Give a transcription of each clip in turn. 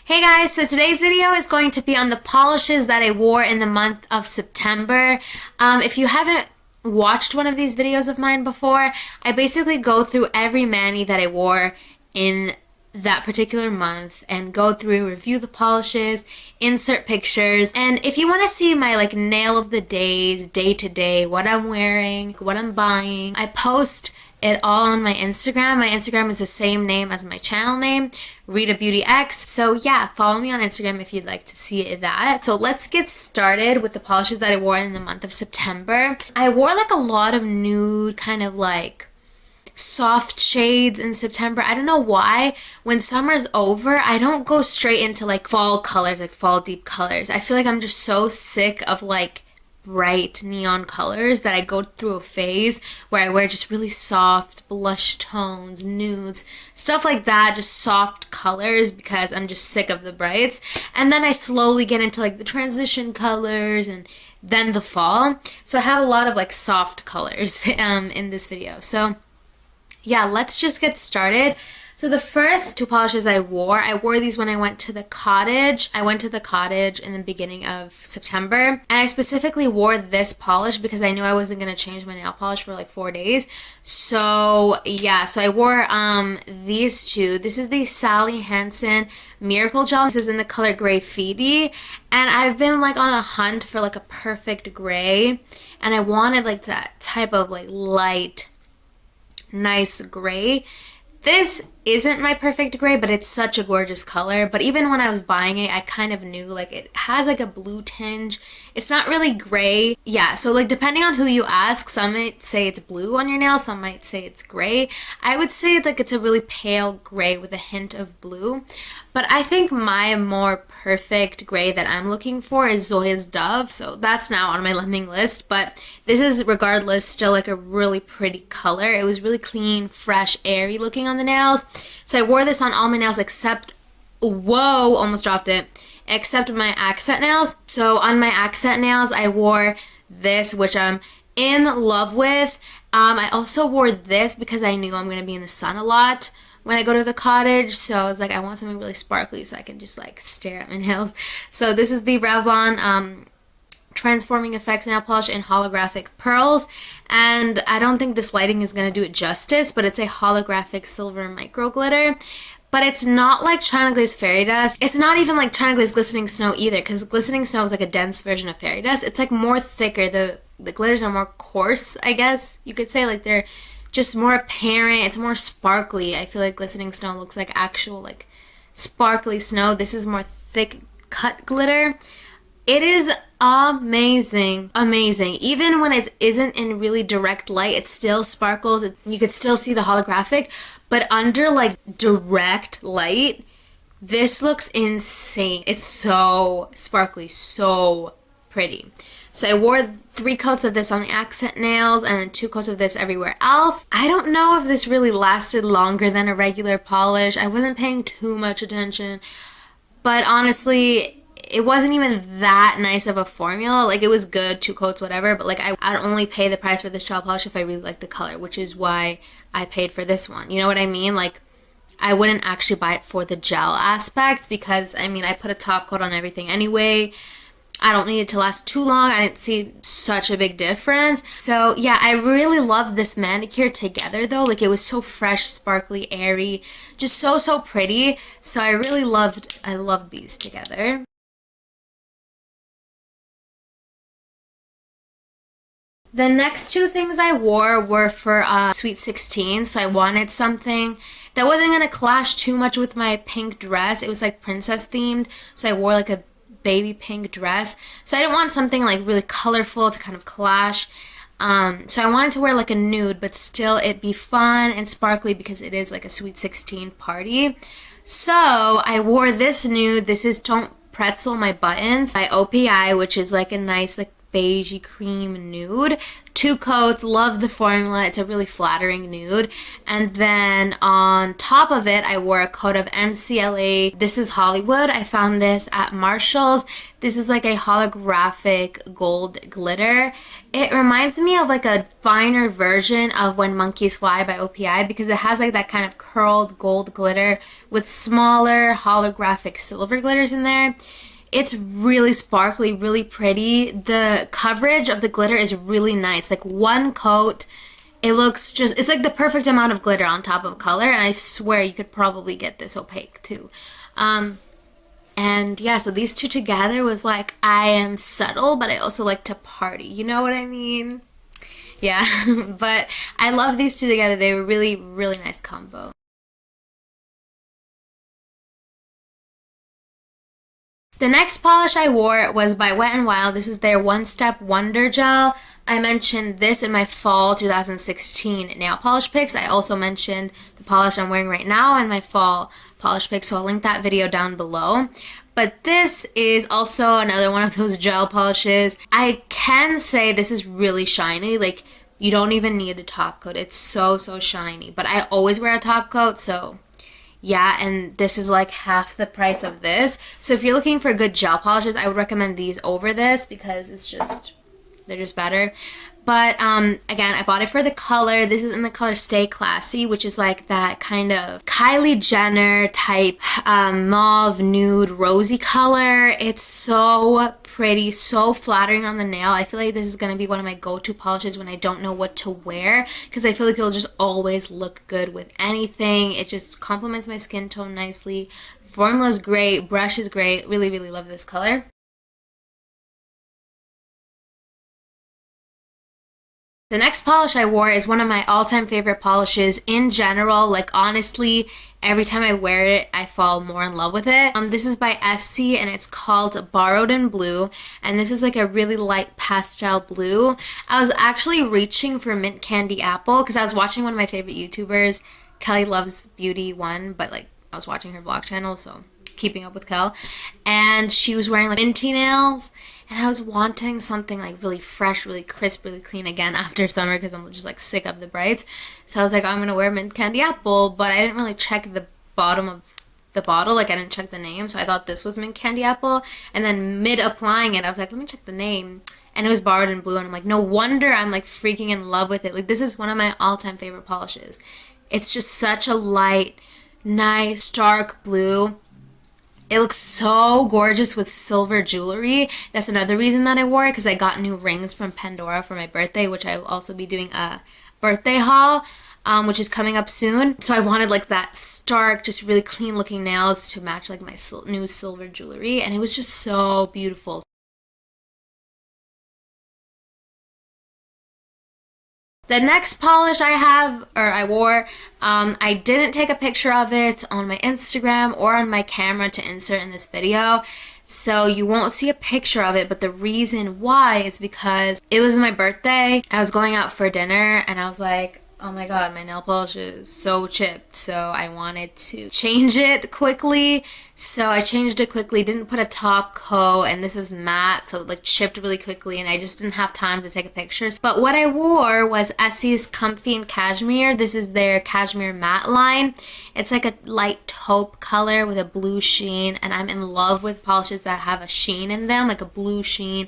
Hey guys, so today's video is going to be on the polishes that I wore in the month of September. If you haven't watched one of these videos of mine before, I basically go through every mani that I wore in that particular month and go through, review the polishes, insert pictures, and if you want to see my nail of the days, day to day, what I'm wearing, what I'm buying, I post it all on my Instagram. My Instagram is the same name as my channel name, Rita Beauty X. So yeah, follow me on Instagram if you'd like to see that. So let's get started with the polishes that I wore in the month of September. I wore a lot of nude, kind of soft shades in September. I don't know why. When summer's over, I don't go straight into fall colors, fall deep colors. I feel like I'm just so sick of bright neon colors that I go through a phase where I wear just really soft blush tones, nudes, stuff like that, just soft colors because I'm just sick of the brights. And then I slowly get into the transition colors and then the fall. So I have a lot of soft colors in this video. So yeah, let's just get started. So the first two polishes I wore these when I went to the cottage. I went to the cottage in the beginning of September, and I specifically wore this polish because I knew I wasn't going to change my nail polish for 4 days. So yeah, so I wore these two. This is the Sally Hansen Miracle Gel. This is in the color Greyfitti, and I've been on a hunt for a perfect gray, and I wanted that type of light, nice gray. This isn't my perfect gray, but it's such a gorgeous color. But even when I was buying it, I kind of knew it has a blue tinge. It's not really gray. Yeah, so depending on who you ask, some might say it's blue on your nail, some might say it's gray. I would say it's a really pale gray with a hint of blue. But I think my more perfect gray that I'm looking for is Zoya's Dove. So that's now on my lemming list. But this is regardless still a really pretty color. It was really clean, fresh, airy looking on the nails. So I wore this on all my nails except, whoa, almost dropped it, except my accent nails. So on my accent nails, I wore this, which I'm in love with. I also wore this because I knew I'm going to be in the sun a lot when I go to the cottage. So I was I want something really sparkly so I can just stare at my nails. So this is the Revlon Transforming Effects nail polish in holographic pearls, and I don't think this lighting is going to do it justice, but it's a holographic silver micro glitter. But it's not like China Glaze Fairy Dust. It's not even like China Glaze Glistening Snow either, because Glistening Snow is a dense version of Fairy Dust. It's more thicker. The glitters are more coarse, I guess you could say. They're just more apparent. It's more sparkly. I feel like Glistening Snow looks like actual sparkly snow. This is more thick cut glitter. It is amazing, amazing. Even when it isn't in really direct light, it still sparkles. You could still see the holographic, but under direct light, this looks insane. It's so sparkly, so pretty. So I wore 3 coats of this on the accent nails and 2 coats of this everywhere else. I don't know if this really lasted longer than a regular polish. I wasn't paying too much attention, but honestly, it wasn't even that nice of a formula. It was good, 2 coats, whatever, but I'd only pay the price for this gel polish if I really liked the color, which is why I paid for this one. You know what I mean? I wouldn't actually buy it for the gel aspect because, I put a top coat on everything anyway. I don't need it to last too long. I didn't see such a big difference. So yeah, I really loved this manicure together though. It was so fresh, sparkly, airy, just so pretty. So I loved these together. The next 2 things I wore were for Sweet 16, so I wanted something that wasn't going to clash too much with my pink dress. It was princess themed, so I wore a baby pink dress. So I didn't want something really colorful to kind of clash. So I wanted to wear a nude, but still it be fun and sparkly because it is a Sweet 16 party. So I wore this nude. This is Don't Pretzel My Buttons by OPI, which is a nice beigey cream nude. 2 coats, love the formula. It's a really flattering nude. And then on top of it, I wore a coat of NCLA. This is Hollywood. I found this at Marshall's. This is like a holographic gold glitter. It reminds me of like a finer version of When Monkeys Fly by OPI because it has like that kind of curled gold glitter with smaller holographic silver glitters in there. It's really sparkly, really pretty. The coverage of the glitter is really nice. Like 1 coat, it looks just, it's like the perfect amount of glitter on top of color. And I swear you could probably get this opaque too. And yeah, so these 2 together was like, I am subtle, but I also like to party. You know what I mean? Yeah, but I love these 2 together. They were really, really nice combo. The next polish I wore was by Wet n Wild. This is their One Step Wonder Gel. I mentioned this in my fall 2016 nail polish picks. I also mentioned the polish I'm wearing right now in my fall polish pick, so I'll link that video down below. But this is also another one of those gel polishes. I can say this is really shiny. Like, you don't even need a top coat. It's so, so shiny. But I always wear a top coat, so yeah, and this is like half the price of this. So if you're looking for good gel polishes, I would recommend these over this because it's just, they're just better. But again, I bought it for the color. This is in the color Stay Classy, which is like that kind of Kylie Jenner type mauve nude rosy color. It's so pretty, so flattering on the nail. I feel like this is going to be one of my go-to polishes when I don't know what to wear because I feel like it'll just always look good with anything. It just complements my skin tone nicely. Formula is great. Brush is great. Really, really love this color. The next polish I wore is one of my all-time favorite polishes in general. Like, honestly, every time I wear it, I fall more in love with it. This is by Essie, and it's called Borrowed in Blue. And this is like a really light pastel blue. I was actually reaching for Mint Candy Apple because I was watching one of my favorite YouTubers, Kelly Loves Beauty 1, but like I was watching her vlog channel, so keeping up with Kel. And she was wearing like minty nails. And I was wanting something like really fresh, really crisp, really clean again after summer because I'm just like sick of the brights. So I was like, oh, I'm going to wear Mint Candy Apple. But I didn't really check the bottom of the bottle. Like, I didn't check the name. So I thought this was Mint Candy Apple. And then mid-applying it, I was like, let me check the name. And it was Borrowed in Blue. And I'm like, no wonder I'm like freaking in love with it. Like, this is one of my all-time favorite polishes. It's just such a light, nice, dark blue. It looks so gorgeous with silver jewelry. That's another reason that I wore it because I got new rings from Pandora for my birthday, which I will also be doing a birthday haul, which is coming up soon. So I wanted like that stark, just really clean looking nails to match like my new silver jewelry. And it was just so beautiful. The next polish I wore, I didn't take a picture of it on my Instagram or on my camera to insert in this video. So you won't see a picture of it, but the reason why is because it was my birthday. I was going out for dinner and I was like, oh my god, my nail polish is so chipped. So I wanted to change it quickly. So I changed it quickly, didn't put a top coat, and this is matte, so it like chipped really quickly, and I just didn't have time to take a picture. But what I wore was Essie's Comfy and Cashmere. This is their Cashmere Matte line. It's like a light taupe color with a blue sheen, and I'm in love with polishes that have a sheen in them, like a blue sheen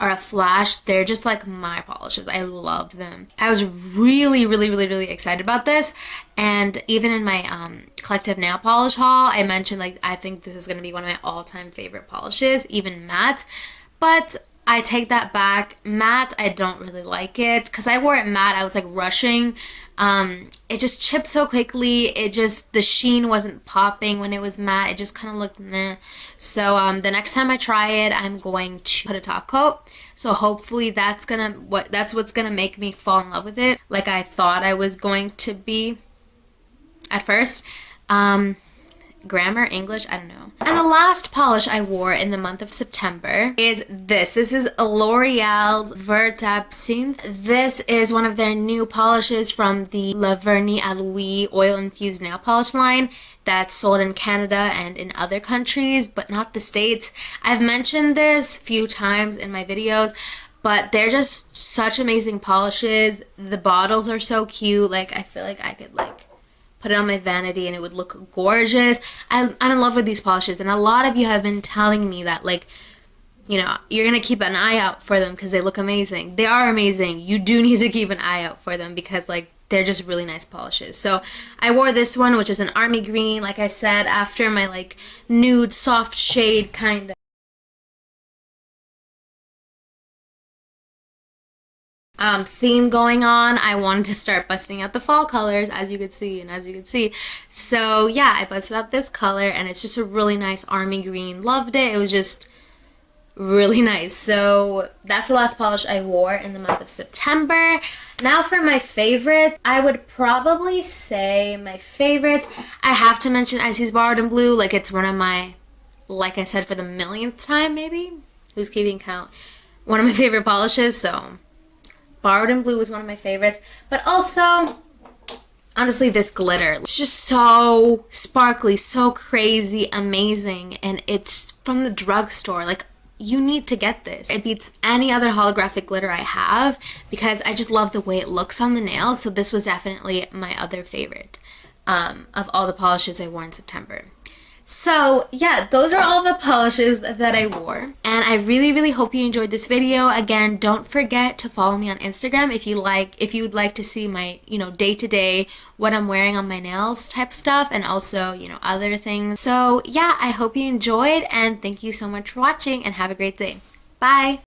or a flash. They're just like my polishes. I love them. I was really, really, really, really excited about this. And even in my collective nail polish haul, I mentioned like I think this is going to be one of my all-time favorite polishes, even matte. But I take that back. Matte, I don't really like it because I wore it matte. I was like rushing. It just chipped so quickly. The sheen wasn't popping when it was matte. It just kind of looked meh. So the next time I try it, I'm going to put a top coat. So hopefully that's what's gonna make me fall in love with it, like I thought I was going to be at first. Grammar, English, I don't know. And the last polish I wore in the month of September is this. This is L'Oreal's Vert Absynthe. This is one of their new polishes from the vernis à lhuile oil-infused nail polish line that's sold in Canada and in other countries, but not the States. I've mentioned this a few times in my videos, but they're just such amazing polishes. The bottles are so cute. Like, I feel like I could like put it on my vanity and it would look gorgeous. I'm in love with these polishes, and a lot of you have been telling me that, like, you know, you're gonna keep an eye out for them because they look amazing. They are amazing. You do need to keep an eye out for them because, like, they're just really nice polishes. So I wore this one, which is an army green, like I said, after my like nude soft shade kind of theme going on. I wanted to start busting out the fall colors, as you could see and as you could see. So yeah, I busted out this color, and it's just a really nice army green. Loved it. It was just really nice. So that's the last polish I wore in the month of September. Now for my favorites, I would probably say my favorites, I have to mention Essie's Borrowed in Blue. Like, it's one of my, like I said for the millionth time maybe, who's keeping count, one of my favorite polishes. So Borrowed in Blue was one of my favorites. But also, honestly, this glitter, it's just so sparkly, so crazy, amazing, and it's from the drugstore. Like, you need to get this. It beats any other holographic glitter I have because I just love the way it looks on the nails. So this was definitely my other favorite of all the polishes I wore in September. So yeah, those are all the polishes that I wore, and I really hope you enjoyed this video. Again, don't forget to follow me on Instagram if you would like to see my, you know, day-to-day what I'm wearing on my nails type stuff, and also, you know, other things. So yeah, I hope you enjoyed, and thank you so much for watching, and have a great day. Bye.